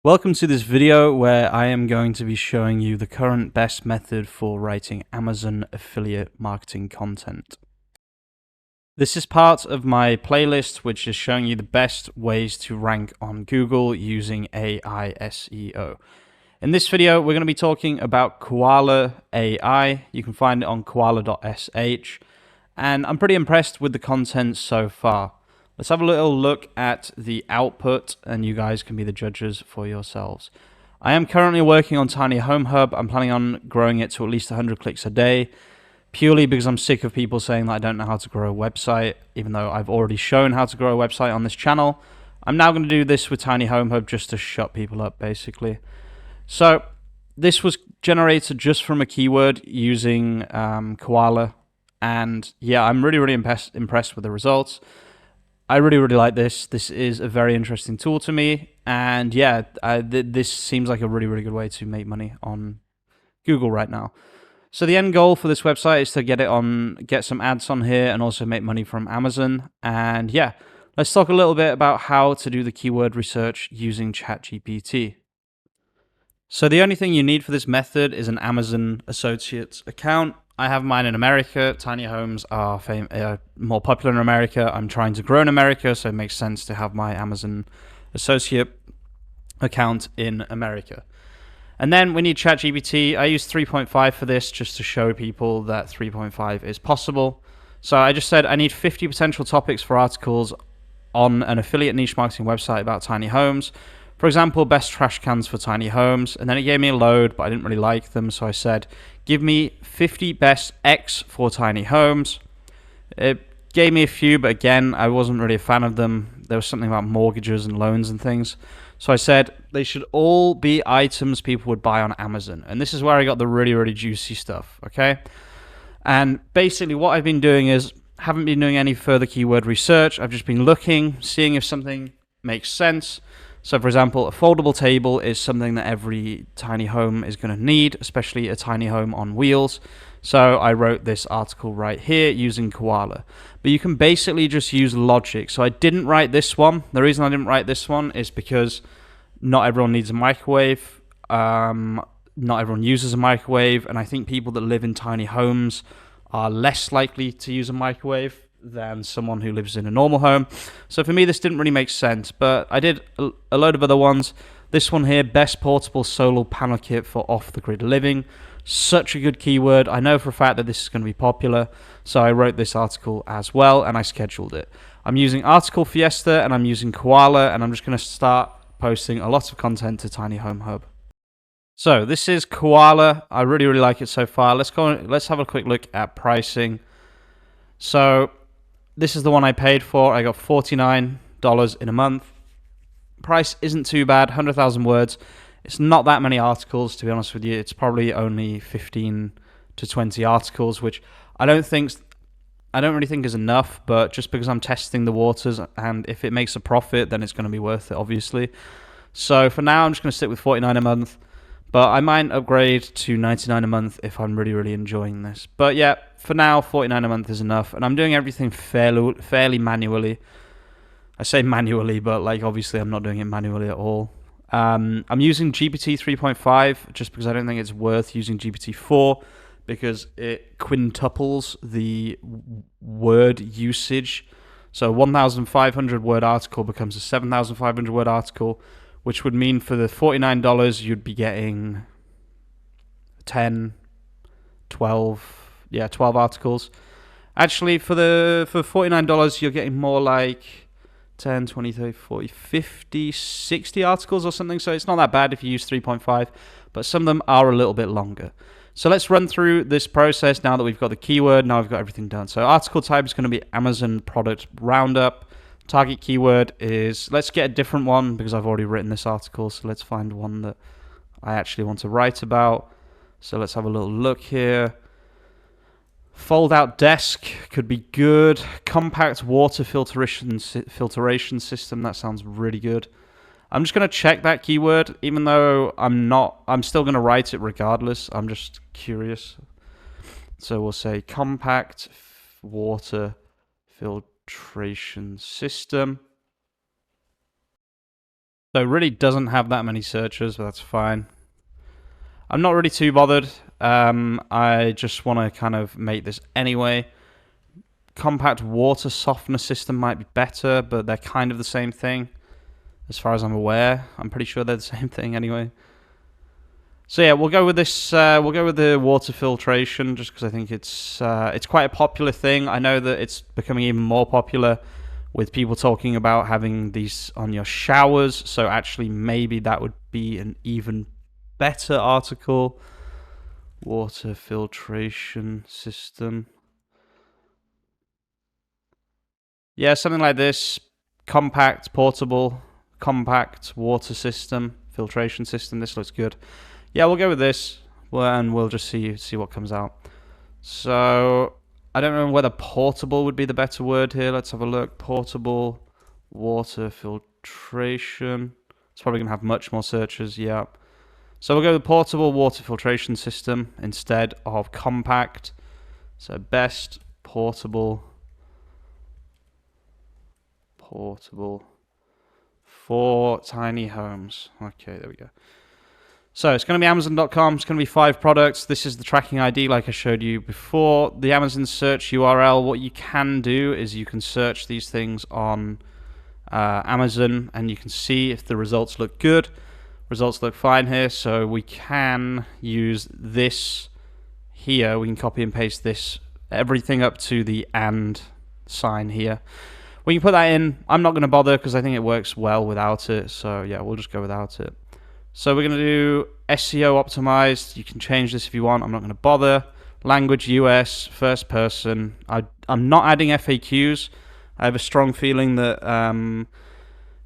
Welcome to this video where I am going to be showing you the current best method for writing Amazon affiliate marketing content. This is part of my playlist which is showing you the best ways to rank on Google using AI SEO. In this video, we're going to be talking about Koala AI. You can find it on koala.sh, and I'm pretty impressed with the content so far. Let's have a little look at the output, and you guys can be the judges for yourselves. I am currently working on Tiny Home Hub. I'm planning on growing it to at least 100 clicks a day, purely because I'm sick of people saying that I don't know how to grow a website, even though I've already shown how to grow a website on this channel. I'm now going to do this with Tiny Home Hub just to shut people up, basically. So this was generated just from a keyword using Koala, and yeah, I'm really impressed with the results. I really like this. This is a very interesting tool to me, and yeah, this seems like a really good way to make money on Google right now. So the end goal for this website is to get some ads on here and also make money from Amazon. And yeah, let's talk a little bit about how to do the keyword research using ChatGPT. So the only thing you need for this method is an Amazon Associates account. I have mine in America. Tiny homes are more popular in America. I'm trying to grow in America, so it makes sense to have my Amazon Associate account in America. And then we need ChatGPT. I use 3.5 for this just to show people that 3.5 is possible. So I just said I need 50 potential topics for articles on an affiliate niche marketing website about tiny homes. For example, best trash cans for tiny homes, and then it gave me a load, but I didn't really like them, so I said, give me 50 best X for tiny homes. It gave me a few, but again, I wasn't really a fan of them. There was something about mortgages and loans and things. So I said, they should all be items people would buy on Amazon. And this is where I got the really juicy stuff, okay? And basically what I've been doing is, haven't been doing any further keyword research. I've just been looking, seeing if something makes sense. So for example, a foldable table is something that every tiny home is going to need, especially a tiny home on wheels. So I wrote this article right here using Koala. But you can basically just use logic. So I didn't write this one. The reason I didn't write this one is because not everyone needs a microwave. Not everyone uses a microwave. And I think people that live in tiny homes are less likely to use a microwave than someone who lives in a normal home. So for me, this didn't really make sense, but I did a load of other ones. This one here, best portable solar panel kit for off-the-grid living. Such a good keyword. I know for a fact that this is going to be popular, so I wrote this article as well, and I scheduled it. I'm using Article Fiesta, and I'm using Koala, and I'm just going to start posting a lot of content to Tiny Home Hub. So this is Koala. I really like it so far. Let's have a quick look at pricing. So this is the one I paid for. I got $49 in a month. Price isn't too bad, 100,000 words. It's not that many articles, to be honest with you. It's probably only 15 to 20 articles, which I don't really think is enough, but just because I'm testing the waters, and if it makes a profit, then it's going to be worth it, obviously. So for now, I'm just going to stick with 49 a month. But I might upgrade to 99 a month if I'm really enjoying this. But yeah, for now, 49 a month is enough. And I'm doing everything fairly manually. I say manually, but like obviously I'm not doing it manually at all. I'm using GPT 3.5 just because I don't think it's worth using GPT 4 because it quintuples the word usage. So 1,500 word article becomes a 7,500 word article, which would mean for the $49, you'd be getting 12 articles. Actually, for $49, you're getting more like 10, 20, 30, 40, 50, 60 articles or something. So it's not that bad if you use 3.5, but some of them are a little bit longer. So let's run through this process now that we've got the keyword. Now we've got everything done. So article type is going to be Amazon product roundup. Target keyword is, let's get a different one because I've already written this article. So let's find one that I actually want to write about. So let's have a little look here. Fold out desk could be good. Compact water filtration system. That sounds really good. I'm just going to check that keyword, even though I'm still going to write it regardless. I'm just curious. So we'll say compact water filtration system. So it really doesn't have that many searches, but that's fine. I'm not really too bothered. I just want to kind of make this anyway. Compact water softener system might be better, but they're kind of the same thing as far as I'm aware. I'm pretty sure they're the same thing anyway. So yeah, we'll go with this. We'll go with the water filtration, just because I think it's quite a popular thing. I know that it's becoming even more popular with people talking about having these on your showers. So actually, maybe that would be an even better article. Water filtration system. Yeah, something like this. Compact, portable, compact water system, filtration system. This looks good. Yeah, we'll go with this, and we'll just see what comes out. So I don't know whether portable would be the better word here. Let's have a look. Portable water filtration. It's probably going to have much more searches. Yeah. So we'll go with portable water filtration system instead of compact. So best portable for tiny homes. Okay, there we go. So it's going to be Amazon.com. It's going to be 5 products. This is the tracking ID like I showed you before. The Amazon search URL, what you can do is you can search these things on Amazon and you can see if the results look good. Results look fine here. So we can use this here. We can copy and paste this, everything up to the and sign here. We can put that in. I'm not going to bother because I think it works well without it. So yeah, we'll just go without it. So we're going to do SEO optimized. You can change this if you want. I'm not going to bother. Language US, first person. I'm not adding FAQs. I have a strong feeling that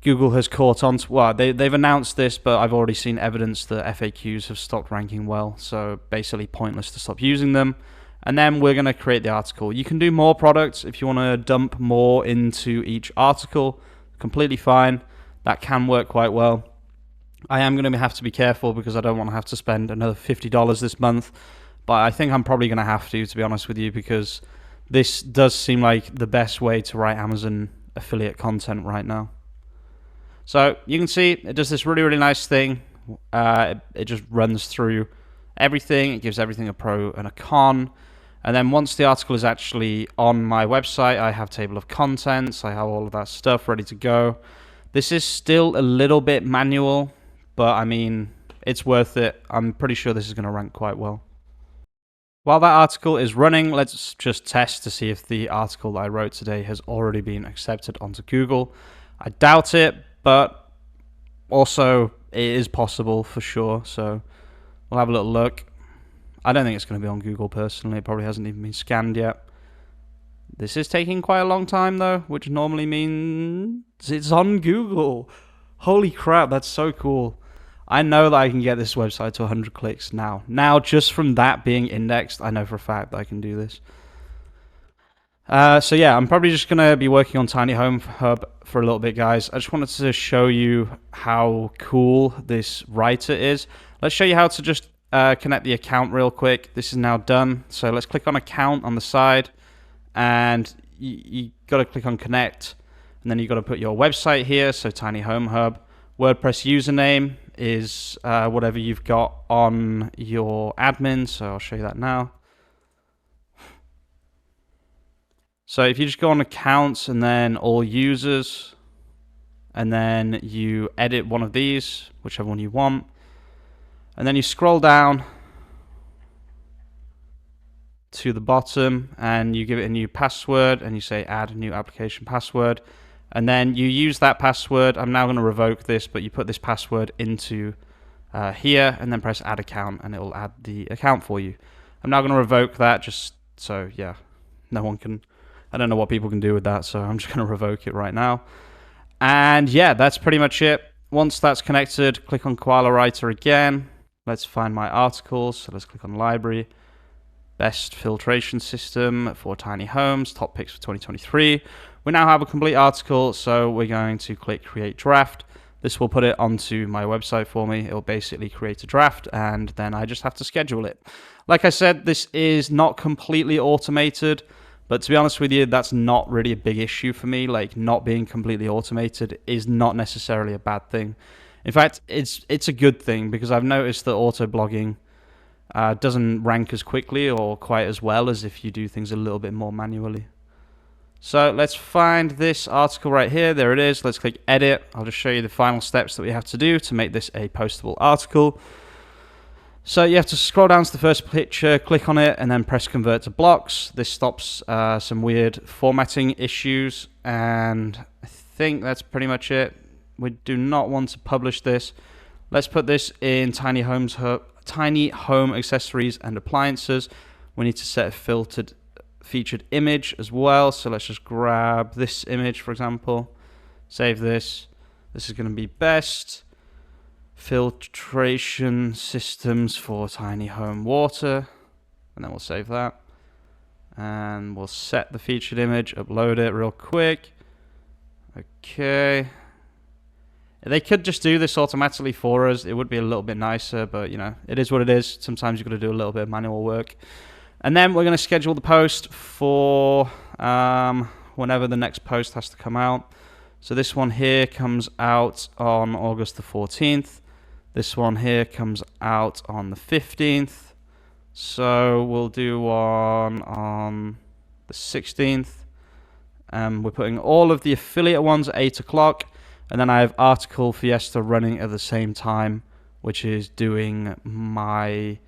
Google has caught on to, well, they've announced this, but I've already seen evidence that FAQs have stopped ranking well. So basically pointless to stop using them. And then we're going to create the article. You can do more products if you want to dump more into each article. Completely fine. That can work quite well. I am going to have to be careful because I don't want to have to spend another $50 this month. But I think I'm probably going to have to be honest with you, because this does seem like the best way to write Amazon affiliate content right now. So you can see it does this really, really nice thing. It just runs through everything. It gives everything a pro and a con. And then once the article is actually on my website, I have table of contents. I have all of that stuff ready to go. This is still a little bit manual, but I mean, it's worth it. I'm pretty sure this is going to rank quite well. While that article is running, let's just test to see if the article that I wrote today has already been accepted onto Google. I doubt it, but also it is possible for sure. So we'll have a little look. I don't think it's going to be on Google personally. It probably hasn't even been scanned yet. This is taking quite a long time though, which normally means it's on Google. Holy crap, that's so cool. I know that I can get this website to 100 clicks now. Now, just from that being indexed, I know for a fact that I can do this. So yeah, I'm probably just going to be working on Tiny Home Hub for a little bit, guys. I just wanted to show you how cool this writer is. Let's show you how to just connect the account real quick. This is now done. So let's click on account on the side, and you got to click on connect, and then you got to put your website here. So Tiny Home Hub. WordPress username is whatever you've got on your admin. So I'll show you that now. So if you just go on accounts and then all users, and then you edit one of these, whichever one you want, and then you scroll down to the bottom and you give it a new password and you say add new application password, and then you use that password. I'm now going to revoke this, but you put this password into here and then press add account and it will add the account for you. I'm now going to revoke that just so, yeah, no one can, I don't know what people can do with that, so I'm just going to revoke it right now. And yeah, that's pretty much it. Once that's connected, click on Koala Writer again. Let's find my articles. So let's click on library. Best filtration system for tiny homes, top picks for 2023. We now have a complete article, so we're going to click create draft. This will put it onto my website for me. It'll basically create a draft, and then I just have to schedule it. Like I said, this is not completely automated, But to be honest with you, that's not really a big issue for me. Like, not being completely automated is not necessarily a bad thing. In fact, it's a good thing, because I've noticed that auto blogging doesn't rank as quickly or quite as well as if you do things a little bit more manually. So let's find this article right here. There it is. Let's click edit. I'll just show you the final steps that we have to do to make this a postable article. So you have to scroll down to the first picture, click on it, and then press convert to blocks. This stops some weird formatting issues, and I think that's pretty much it. We do not want to publish this. Let's put this in tiny home accessories and appliances. We need to set a featured image as well. So let's just grab this image, for example, save this. This is going to be best filtration systems for tiny home water, and then we'll save that, and we'll set the featured image, upload it real quick. Okay, they could just do this automatically for us. It would be a little bit nicer, but you know, it is what it is. Sometimes you've got to do a little bit of manual work. And then we're going to schedule the post for whenever the next post has to come out. So this one here comes out on August the 14th. This one here comes out on the 15th. So we'll do one on the 16th. We're putting all of the affiliate ones at 8 o'clock. And then I have Article Fiesta running at the same time, which is doing my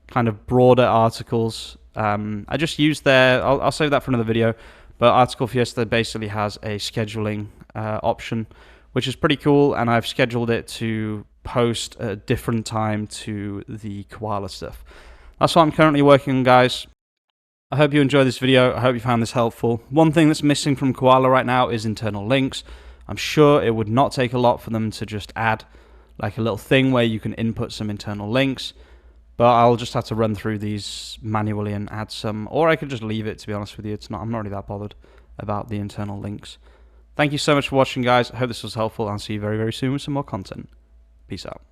kind of broader articles. I just used I'll save that for another video, but Article Fiesta basically has a scheduling option, which is pretty cool, and I've scheduled it to post at a different time to the Koala stuff. That's what I'm currently working on, guys. I hope you enjoyed this video. I hope you found this helpful. One thing that's missing from Koala right now is internal links. I'm sure it would not take a lot for them to just add like a little thing where you can input some internal links. But I'll just have to run through these manually and add some, or I could just leave it, to be honest with you. I'm not really that bothered about the internal links. Thank you so much for watching, guys. I hope this was helpful. I'll see you very, very soon with some more content. Peace out.